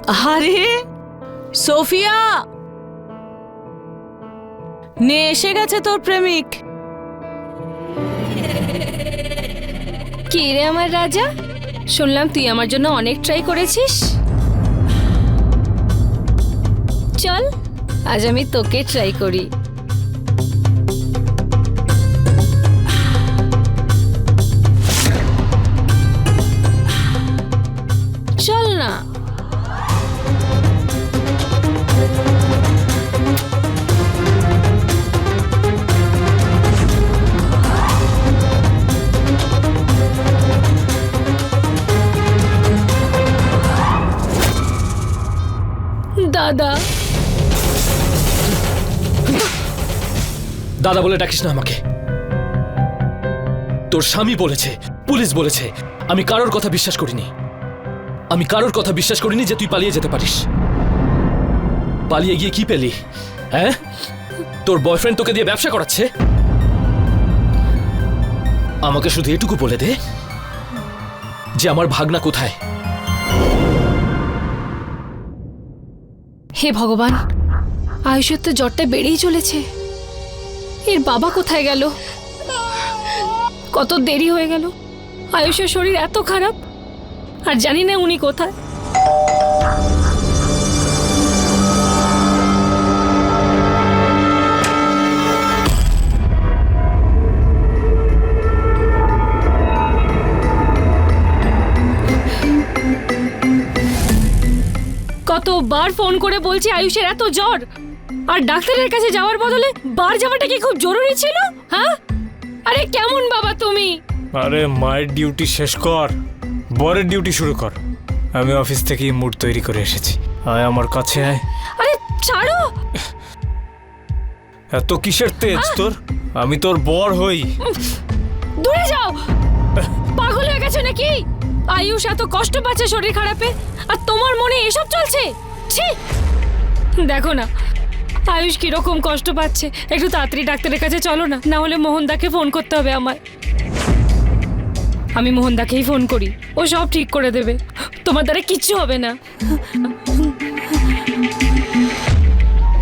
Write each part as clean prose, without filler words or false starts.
আরে সোফিয়া, নে এসে গেছে তোর প্রেমিক। কি রে আমার রাজা, শুনলাম তুই আমার জন্য অনেক ট্রাই করেছিস। চল আজ আমি তোকে ট্রাই করি। চল না। দাদা, দাদা বলে ডাকিস না আমাকে। তোর স্বামী বলেছে, পুলিশ বলেছে, আমি কারোর কথা বিশ্বাস করিনি। আমি কারোর কথা বিশ্বাস করিনি যে তুই পালিয়ে যেতে পারিস। পালিয়ে গিয়ে কি পেলি? হ্যাঁ, তোর বয়ফ্রেন্ড তোকে দিয়ে ব্যবসা করাচ্ছে। আমাকে শুধু এটুকু বলে দে যে আমার ভাগনা কোথায়। হে ভগবান, আয়ুষের তো জ্বরটা বেড়েই চলেছে। এর বাবা কোথায় গেল? কত দেরি হয়ে গেল। আয়ুষের শরীর এত খারাপ, আর জানি না উনি কোথায়। কতবার ফোন করে বলছি আয়ুষের এত জ্বর, আর ডাক্তারের কাছে যাওয়ার বদলে বার যাওয়াটা কি খুব জরুরি ছিল? হ্যাঁ, আরে কেমন বাবা তুমি? আরে মায়ের ডিউটি শেষ কর, বরের ডিউটি শুরু কর। আমি অফিস থেকে মুড তৈরি করে এসেছি, আয় আমার কাছে আয়। আরে ছাড়ো। এত কিসের তেজ তোর? আমি তোর বর হই। দূরে যাও। পাগল হয়ে গেছো নাকি? আয়ুষ এত কষ্ট পাচ্ছে শরীর খারাপে, আর তোমার মনে এসব চলছে? ছি, দেখো না আয়ুষ কিরকম কষ্ট পাচ্ছে। একটু তাড়াতাড়ি ডাক্তারের কাছে চলো না, না হলে মোহনদাকে ফোন করতে হবে আমার। আমি মোহনদাকেই ফোন করি, ও সব ঠিক করে দেবে। তোমার দ্বারা কিচ্ছু হবে না।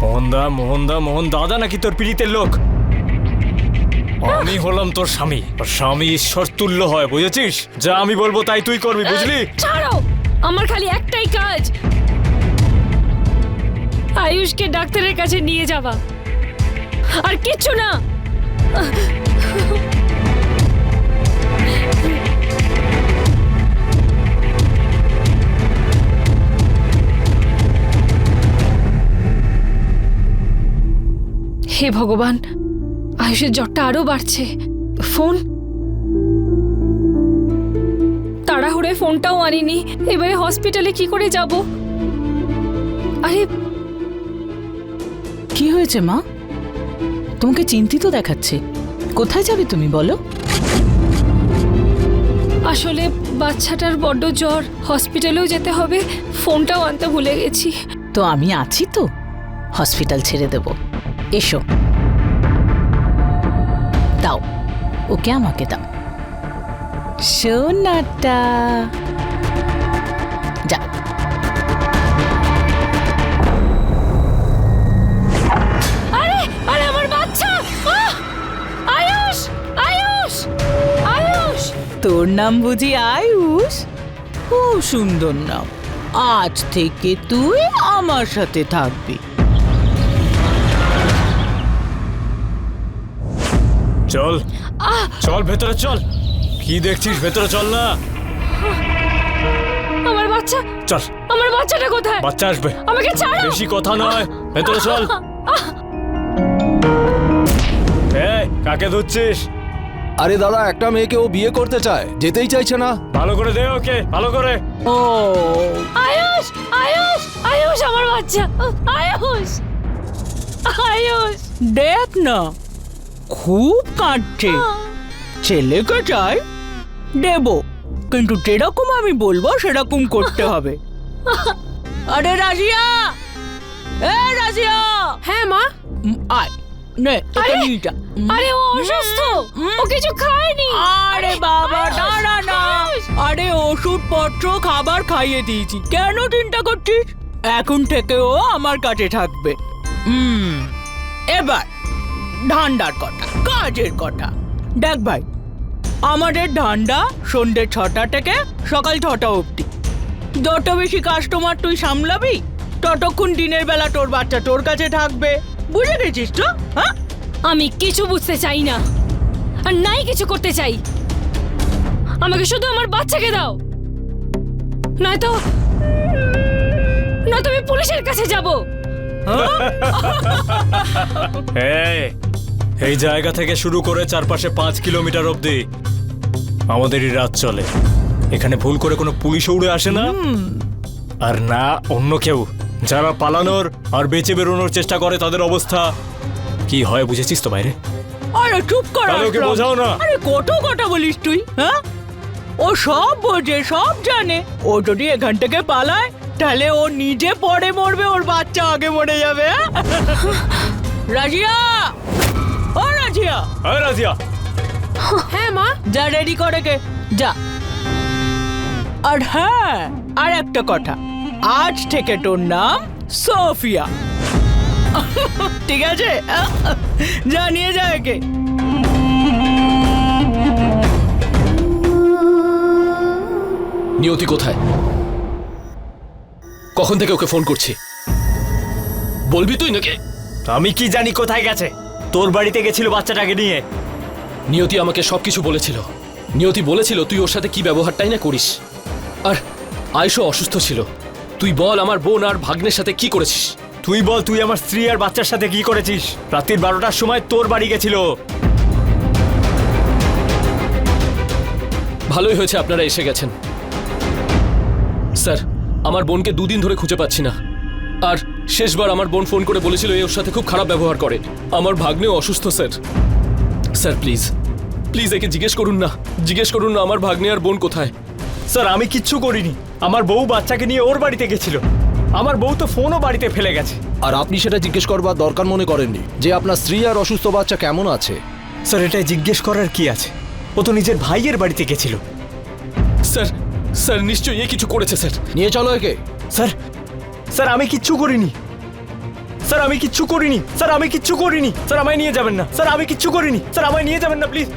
মোহনদা, মোহনদা, মোহন দাদা নাকি তোর পীড়িতের লোক? আমি হলাম তোর স্বামী, আর স্বামী ঈশ্বর তুল্য হয়, বুঝেছিস? যা আমি বলবো তাই তুই করবি, বুঝলি? ছাড়ো, আমার খালি একটাই কাজ, আয়ুষকে ডাক্তারের কাছে নিয়ে যাওয়া, আর কিচ্ছু না। হে ভগবান, আয়ুষের জ্বরটা আরো বাড়ছে। ফোন, তাড়াহুড়ে ফোনটাও আনিনি। এবারে হসপিটালে কি করে যাব? আরে কি হয়েছে মা? তোমাকে চিন্তিত দেখাচ্ছে। কোথায় যাবে তুমি বলো? আসলে বাচ্চাটার বড্ড জ্বর, হসপিটালেও যেতে হবে, ফোনটাও আনতে ভুলে গেছি। তো আমি আছি তো, হসপিটাল ছেড়ে দেব। এসো, দাও ওকে, আমাকে দাও সোনাটা। যা। আরে আরে আমার বাচ্চা! আয়ুষ, আয়ুষ, আয়ুষ! তোর নাম বুঝি আয়ুষ? খুব সুন্দর নাম। আজ থেকে তুই আমার সাথে থাকবি। চল চল ভেতরে চল। কি দেখছিস? ভেতরে চল না। আমার বাচ্চা, চল। আমার বাচ্চাটা কোথায়? বাচ্চা আসবে, আমাকে ছাড়ো। বেশি কথা নয়, ভেতরে চল। এই, কাকে ধুচ্ছিস? আরে দাদা, একটা মেয়েকে ও বিয়ে করতে চায়, যেতেই চাইছে না। ভালো করে দে ওকে, ভালো করে। ও আয়ুষ, আয়ুষ, আয়ুষ আমার বাচ্চা, আয়ুষ, আয়ুষ! দেখ না, খুব কাঁদছে। ছেলেকে চাই দেব, কিন্তু যেরকম আমি বলবো সেরকম করতে হবে। আরে রাজিয়া, এ রাজিয়া! হ্যাঁ মা। আয় নে, এটা নিয়ে যা। আরে ও অসুস্থ, ও কিছু খায়নি। আরে বাবা, দাঁড়া না। আয়ুষ! আরে আরে ওষুধপত্র খাবার খাইয়ে দিয়েছি, কেন চিন্তা করছিস? এখন থেকে ও আমার কাছে থাকবে। এবার ধান্দার কথা, কাজের কথা। দেখ ভাই, আমাদের ধান্দা সন্ধ্যে 6টা থেকে সকাল 6টা অবধি। যত বেশি কাস্টমার তুই সামলাবি, ততক্ষণ দিনের বেলা তোর বাচ্চা তোর কাছে থাকবে। বুঝে গেছিস তো? হ্যাঁ, আমি কিছু বুঝতে চাই না, আর নাই কিছু করতে চাই। আমাকে শুধু আমার বাচ্চাকে দাও, নয়তো নয়তো আমি পুলিশের কাছে যাব। এই জায়গা থেকে শুরু করে চারপাশে 5 কিলোমিটার অবধি আমাদেরই রাত চলে। এখানে ভুল করে কোনো পুলিশও উড়ে আসে না, আর না অন্য কেউ। যারা পালানোর আর বেঁচে বেরোনোর চেষ্টা করে তাদের অবস্থা কি হয় বুঝেছিস তো বাইরে? আরে চুপ কর, তাহলে ওকে আশরাফ। বোঝাও না। আরে কত কথা বলিস তুই? হ্যাঁ, ও সব বোঝে, সব জানে। ও যদি এখান থেকে পালায় তাহলে ও নিজে পরে মরবে, ওর বাচ্চা আগে মরে যাবে। হ্যাঁ? রাজিয়া, ও রাজিয়া, হ্যাঁ রাজিয়া, হ্যাঁ মা। যা রেডি করে কে, যা। আর হ্যাঁ, আর একটা কথা, আজ থেকে তোর নাম সোফিয়া। ঠিক আছে? যা নিয়ে যা একে। নিয়তি কোথায়? কখন থেকে ওকে ফোন করছি, বলবি তুই নাকি? আমি কি জানি কোথায় গেছে? তোর বাড়িতে গেছিল বাচ্চাটাকে নিয়ে। নিয়তি আমাকে সবকিছু বলেছিল। নিয়তি বলেছিল তুই ওর সাথে কি ব্যবহারটাই না করিস। আর আয়ুষও অসুস্থ ছিল। তুই বল আমার বোন আর ভাগ্নের সাথে কি করেছিস? তুই বল, তুই আমার স্ত্রী আর বাচ্চার সাথে কি করেছিস? রাত্রির 12টার সময় তোর বাড়ি গেছিল। ভালোই হয়েছে আপনারা এসে গেছেন। স্যার, আমার বোনকে 2 দিন ধরে খুঁজে পাচ্ছি না। আর শেষবার আমার বোন ফোন করে বলেছিল এ ওর সাথে খুব খারাপ ব্যবহার করে। আমার ভাগ্নেও অসুস্থ স্যার। স্যার প্লিজ, প্লিজ একে জিজ্ঞেস করুন না, জিজ্ঞেস করুন না আমার ভাগ্নে আর বোন কোথায়। স্যার আমি কিচ্ছু করিনি। আমার বউ বাচ্চাকে নিয়ে ওর বাড়িতে গেছিল। আমার বউ তো ফোনও বাড়িতে ফেলে গেছে। আর আপনি সেটা জিজ্ঞেস করবার দরকার মনে করেননি যে আপনার স্ত্রী আর অসুস্থ বাচ্চা কেমন আছে? স্যার এটাই জিজ্ঞেস করার কি আছে? ও তো নিজের ভাইয়ের বাড়িতে গেছিল। স্যার, স্যার নিশ্চয়ই এ কিছু করেছে স্যার। নিয়ে চলো একে। স্যার, স্যার আমি কিচ্ছু করিনি। স্যার আমি কিচ্ছু করিনি। স্যার আমি কিচ্ছু করিনি। স্যার আমায় নিয়ে যাবেন না। স্যার আমি কিচ্ছু করিনি। স্যার আমায় নিয়ে যাবেন না প্লিজ।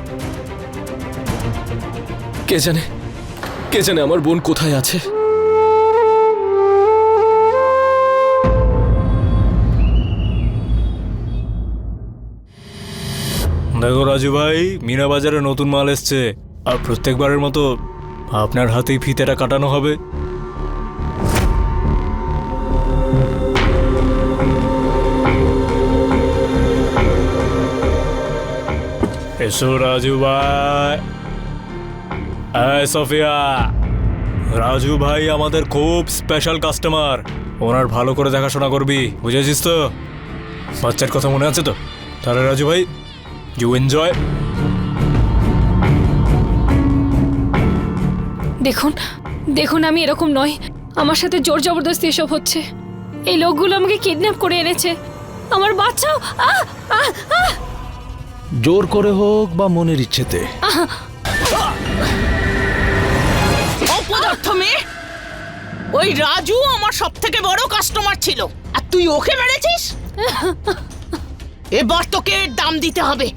কে জানে, কে জানে আমার বোন কোথায় আছে। দেখো রাজু ভাই, মিনা বাজারে নতুন মাল এসছে, আর প্রত্যেকবারের মতো আপনার হাতেই ফিতেটা কাটানো হবে। এসো রাজু ভাই। এই সোফিয়া, রাজু ভাই আমাদের খুব স্পেশাল কাস্টমার। ওনার ভালো করে দেখাশোনা করবি, বুঝেছিস তো? বাচ্চার কথা মনে আছে তো? তাহলে রাজু ভাই, ইউ এনজয়। দেখুন, দেখুন আমি এরকম নয়। আমার সাথে জোর জবরদস্তি এসব হচ্ছে। এই লোকগুলো আমাকে কিডন্যাপ করে এনেছে। আমার বাচ্চাও জোর করে হোক বা মনের ইচ্ছেতে। অপদার্থ মেয়ে, ওই রাজু আমার সব থেকে বড় কাস্টমার ছিল, আর তুই ওকে মেরেছিস। এবার তোকে দাম দিতে হবে।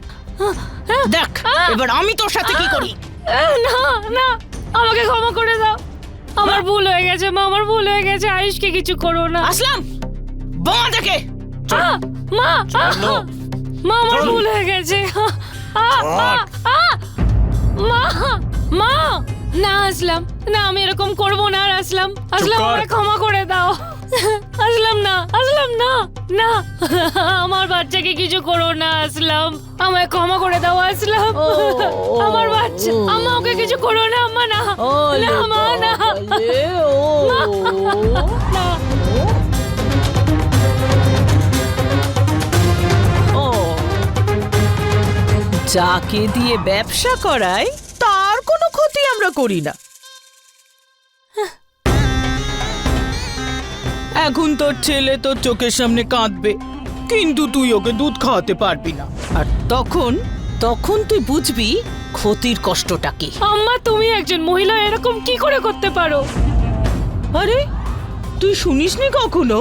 দেখ এবার আমি তোর সাথে কি করি। না না, আমাকে ক্ষমা করে দাও। আমার ভুল হয়ে গেছে মা, আমার ভুল হয়ে গেছে। আয়ুষকে কিছু করো না। আসলাম, বোমা দেখে। মা, মা আমার ভুল হয়ে গেছে। মা, মা, না আসলাম না, আমি এরকম করবো না। আর আসলাম, আসলাম আমাকে ক্ষমা করে দাও। আসলাম না, আসলাম না, না আমার বাচ্চাকে কিছু করো না। আসলাম, আমায় ক্ষমা করে দাও। আসলাম, আমার বাচ্চা, আম্মা ওকে কিছু করো না। আম্মা না, না মা, না না। ও, যাকে দিয়ে ব্যবসা করাই তার কোনো ক্ষতি আমরা করি না। এখন তোর ছেলে তোর চোখের সামনে কাঁদবে, কিন্তু তুই ওকে দুধ খাওয়াতে পারবি না। আর তখন তখন তুই বুঝবি ক্ষতির কষ্টটা কি। আম্মা তুমি একজন মহিলা এরকম কি করে করতে পারো? আরে তুই শুনিসনি কখনো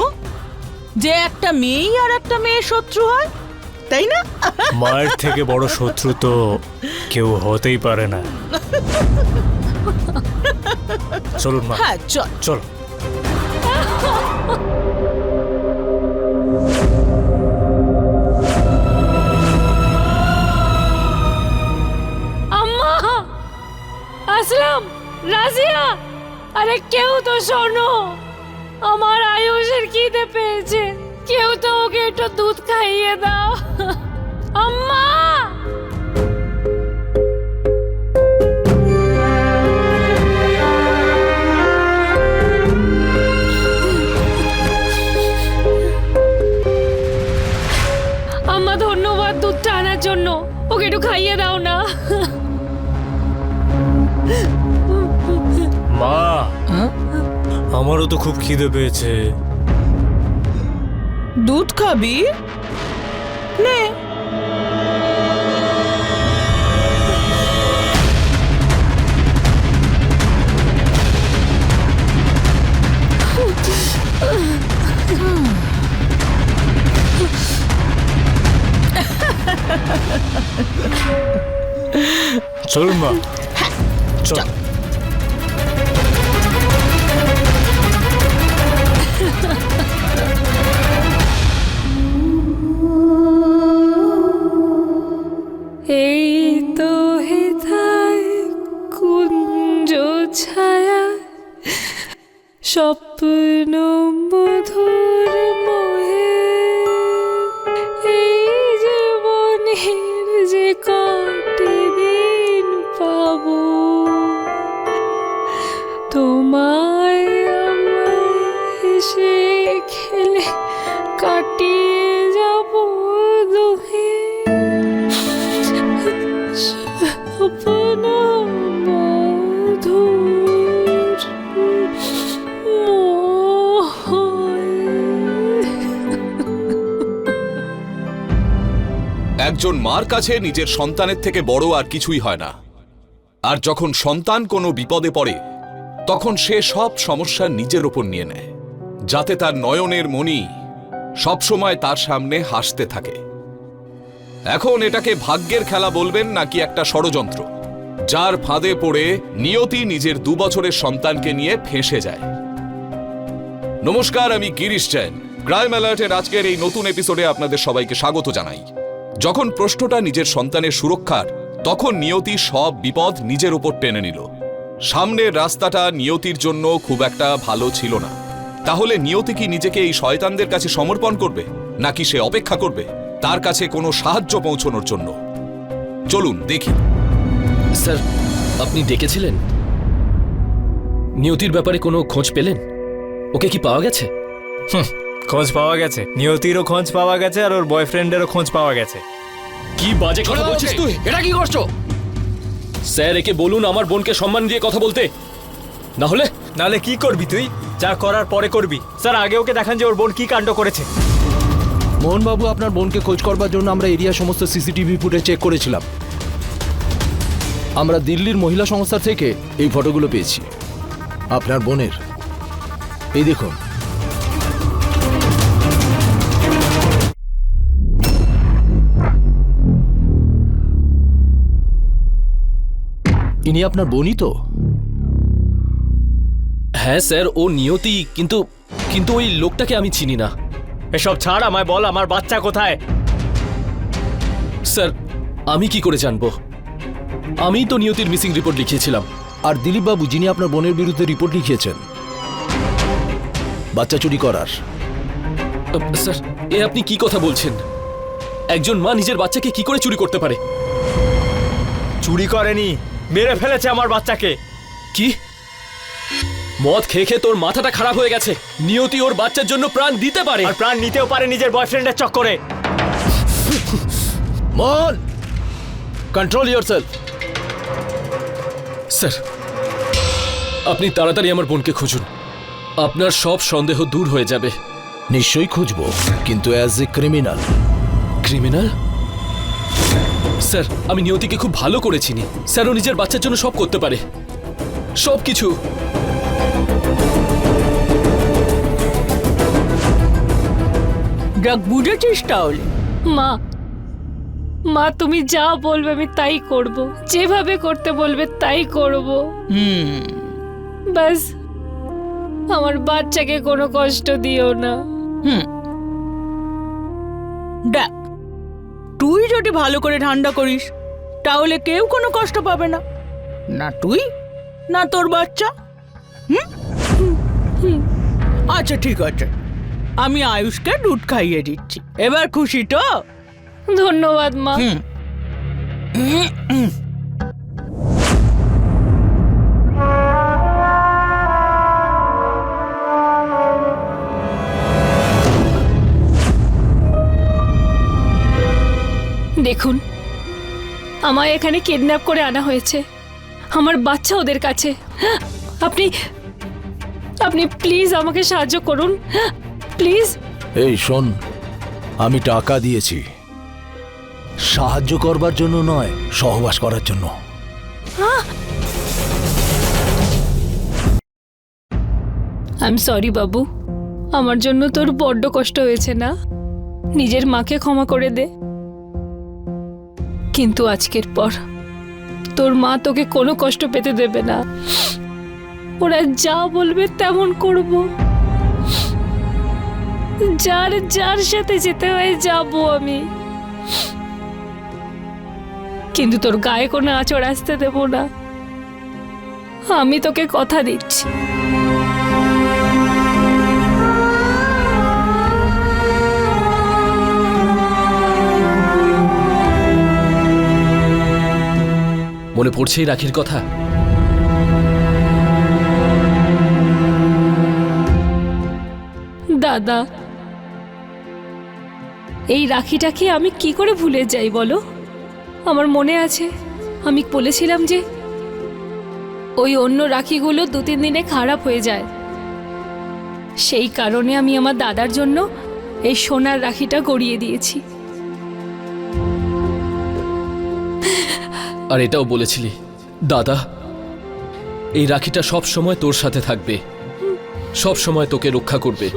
যে একটা মেয়েই আর একটা মেয়ের শত্রু হয়, তাই না? মায়ের থেকে বড় শত্রু তো কেউ হতেই পারে না। চলুন মা, হ্যাঁ চল। চলো। আম্মা, আসলাম, রাজিয়া, আরে কেউ তো শোনো, আমার আয়ুষের খিদে পেয়েছে, কেউ তো ওকে একটু দুধ খাইয়ে দাও। আম্মা, আম্মা ধন্যবাদ দুধটা আনার জন্য, ওকে একটু খাইয়ে দাও না। মা, আমারও তো খুব খিদে পেয়েছে। দুধ খাবি? নে। চলুন মা, চল। এই তো হেথায় কুঞ্জ ছায়া, স্বপ্ন মধুর মোহে, এই জীবনের যে কটি দিন পাবো, তোমায় আমায় হেসে খেলে কাটিয়ে যাব দুহে। স্বপ্ন মধুর মোহে। একজন মার কাছে নিজের সন্তানের থেকে বড় আর কিছুই হয় না। আর যখন সন্তান কোনো বিপদে পড়ে তখন সে সব সমস্যা নিজের ওপর নিয়ে নেয়, যাতে তার নয়নের মণি সবসময় তার সামনে হাসতে থাকে। এখন এটাকে ভাগ্যের খেলা বলবেন নাকি একটা ষড়যন্ত্র, যার ফাঁদে পড়ে নিয়তি নিজের 2 বছরের সন্তানকে নিয়ে ফেঁসে যায়। নমস্কার, আমি গিরিশ জৈন। ক্রাইম অ্যালার্টের আজকের এই নতুন এপিসোডে আপনাদের সবাইকে স্বাগত জানাই। যখন প্রশ্নটা নিজের সন্তানের সুরক্ষার, তখন নিয়তি সব বিপদ নিজের উপর টেনে নিল। সামনের রাস্তাটা নিয়তির জন্য খুব একটা ভালো ছিল না। তাহলে নিয়তি কি নিজেকে এই শয়তানদের কাছে সমর্পণ করবে, নাকি সে অপেক্ষা করবে তার কাছে কোনো সাহায্য পৌঁছানোর জন্য? চলুন দেখি। স্যার, আপনি ডেকেছিলেন? নিয়তির ব্যাপারে কোনো খোঁজ পেলেন? ওকে কি পাওয়া গেছে? খোঁজ পাওয়া গেছে, নিয়তিরও খোঁজ পাওয়া গেছে, আর ওর বয়ফ্রেন্ডেরও খোঁজ পাওয়া গেছে। কি বাজে কথা বলছিস তুই? এটা কি করছো? স্যার, একে বলুন আমার বোনকে সম্মান দিয়ে কথা বলতে। না হলে নালে কি করবি তুই? যা করার পরে করবি। স্যার, আগে ওকে দেখান যে ওর বোন কি কাণ্ড করেছে। মোহনবাবু, আপনার বোনকে খোঁজ করবার জন্য আমরা এরিয়া সমস্ত সিসিটিভি ফুটেজ চেক করেছিলাম। আমরা দিল্লির মহিলা সংস্থা থেকে এই ফটোগুলো পেয়েছি আপনার বোনের। এই দেখুন, ইনি আপনার বোনই তো? হ্যাঁ স্যার, ও নিয়তি, কিন্তু কিন্তু ওই লোকটাকে আমি চিনি না। এসব ছাড়, আমায় বল আমার বাচ্চা কোথায়? স্যার, আমি কি করে জানবো? আমি তো নিয়তির মিসিং রিপোর্ট লিখিয়েছিলাম। আর দিলীপ বাবু, যিনি আপনার বোনের বিরুদ্ধে রিপোর্ট লিখিয়েছেন বাচ্চা চুরি করার। স্যার, এ আপনি কি কথা বলছেন? একজন মা নিজের বাচ্চাকে কি করে চুরি করতে পারে? চুরি করেনি, মেরে ফেলেছে আমার বাচ্চাকে। কি? মদ খেয়ে খেয়ে তোর মাথাটা খারাপ হয়ে গেছে। নিয়তি ওর বাচ্চার জন্য প্রাণ দিতে পারে, আর প্রাণ নিতেও পারে নিজের বয়ফ্রেন্ডের চক্করে। মোহন, কন্ট্রোল ইয়োরসেলফ। স্যার, আপনি তাড়াতাড়ি আমার বোনকে খুঁজুন। আপনার সব সন্দেহ দূর হয়ে যাবে। নিশ্চয়ই খুঁজবো, কিন্তু as a criminal. Criminal? Sir আমি নিয়তিকে খুব ভালো করে চিনি। স্যার ও নিজের বাচ্চার জন্য সব করতে পারে, সব কিছু। দেখ, বুঝেছিস তাহলে? মা, মা তুমি যা বলবে আমি তাই করব, যেভাবে করতে বলবে তাই করব। ব্যাস আমার বাচ্চাকে কোনো কষ্ট দিও না। দেখ, তুই যদি ভালো করে ঠান্ডা করিস তাহলে কেউ কোনো কষ্ট পাবে না, না তুই না তোর বাচ্চা। আচ্ছা ঠিক আছে, আমি আয়ুষকে দুধ খাইয়ে দিচ্ছি। এবার খুশি তো? ধন্যবাদ মা। দেখুন, আমায় এখানে কিডন্যাপ করে আনা হয়েছে, আমার বাচ্চা ওদের কাছে। আপনি আপনি প্লিজ আমাকে সাহায্য করুন, প্লিজ। এই শোন, আমি টাকা দিয়েছি সাহায্য করবার জন্য নয়, সহবাস করার জন্য। আই এম সরি বাবু, আমার জন্য তোর বড্ড কষ্ট হয়েছে না? নিজের মাকে ক্ষমা করে দে। কিন্তু আজকের পর তোর মা তোকে কোনো কষ্ট পেতে দেবে না। ওরা যা বলবে তেমন করব, যার যার সাথে যেতে হয় যাব আমি, কিন্তু তোর গায়ে কোনো আঁচড় আসতে দেব না। আমি তোকে কথা দিচ্ছি। মনে পড়ছে এই রাখির কথা? দাদা, এই রাখিটাকে আমি কি করে ভুলে যাই বলো? আমার মনে আছে আমি বলেছিলাম যে ওই অন্য রাখিগুলো 2-3 দিনে খারাপ হয়ে যায়, সেই কারণে আমি আমার দাদার জন্য এই সোনার রাখিটা গড়িয়ে দিয়েছি। আর এটাও বলেছিলি দাদা এই রাখিটা সব সময় তোর সাথে থাকবে, সব সময় তোকে রক্ষা করবে।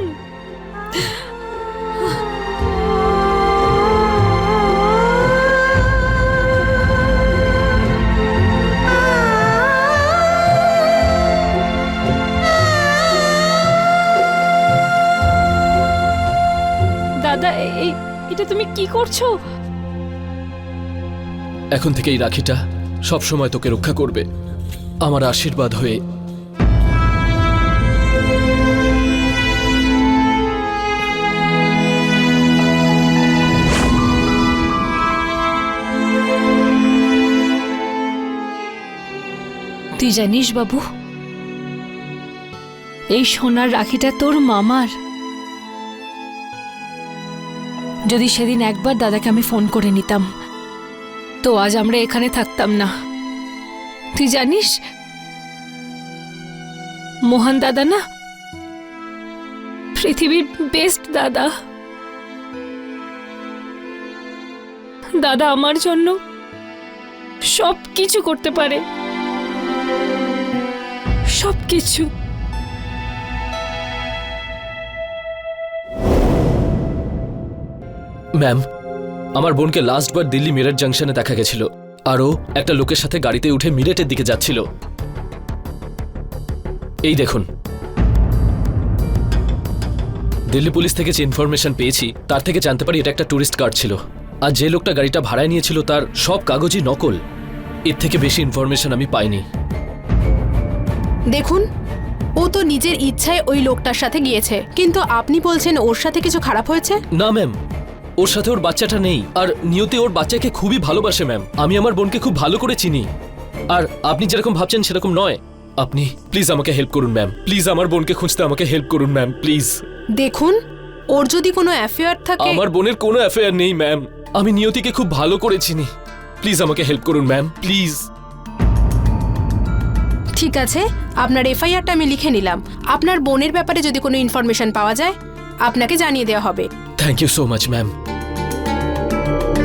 দাদা, এটা তুমি কি করছো? এখন থেকে এই রাখিটা সব সময় তোকে রক্ষা করবে আমার আশীর্বাদ হয়ে। তুই জানিস বাবু, এই সোনার রাখিটা তোর মামার। যদি সেদিন একবার দাদাকে আমি ফোন করে নিতাম তো আজ আমরা এখানে থাকতাম না। তুই জানিস মোহন দাদা না পৃথিবীর বেস্ট দাদা। দাদা আমার জন্য সব কিছু করতে পারে, সব কিছু। ম্যাম, আমার বোনকে লাস্টবার দিল্লি মিরট জাংশনে দেখা গেছিল, আরও একটা লোকের সাথে গাড়িতে উঠে মিরটের দিকে যাচ্ছিল। এই দেখুন, দিল্লি পুলিশ থেকে যে ইনফরমেশন পেয়েছি তার থেকে জানতে পারি এটা একটা টুরিস্ট কার্ড ছিল, আর যে লোকটা গাড়িটা ভাড়ায় নিয়েছিল তার সব কাগজই নকল। এর থেকে বেশি ইনফরমেশন আমি পাইনি। দেখুন, ও তো নিজের ইচ্ছায় ওই লোকটার সাথে গিয়েছে, কিন্তু আপনি বলছেন ওর সাথে কিছু খারাপ হয়েছে? না ম্যাম, ওর সাথে ওর বাচ্চাটা নেই, আর নিয়তি ওর বাচ্চাকে খুবই ভালোবাসে ম্যাম। আমি আমার বোনকে খুব ভালো করে চিনি, আর আপনি যেরকম ভাবছেন সেরকম নয়। আপনি প্লিজ আমাকে হেল্প করুন ম্যাম, প্লিজ আমার বোনকে খুঁজতে আমাকে হেল্প করুন ম্যাম, প্লিজ। দেখুন, ওর যদি কোনো অ্যাফেয়ার থাকে। আমার বোনের কোনো অ্যাফেয়ার নেই ম্যাম, আমি নিয়তিকে খুব ভালো করে চিনি। প্লিজ আমাকে হেল্প করুন ম্যাম, প্লিজ। ঠিক আছে, আপনার এফআইআরটা আমি লিখে নিলাম। আপনার বোনের ব্যাপারে যদি কোনো ইনফরমেশন পাওয়া যায় আপনাকে জানিয়ে দেওয়া হবে। Thank you so much ma'am.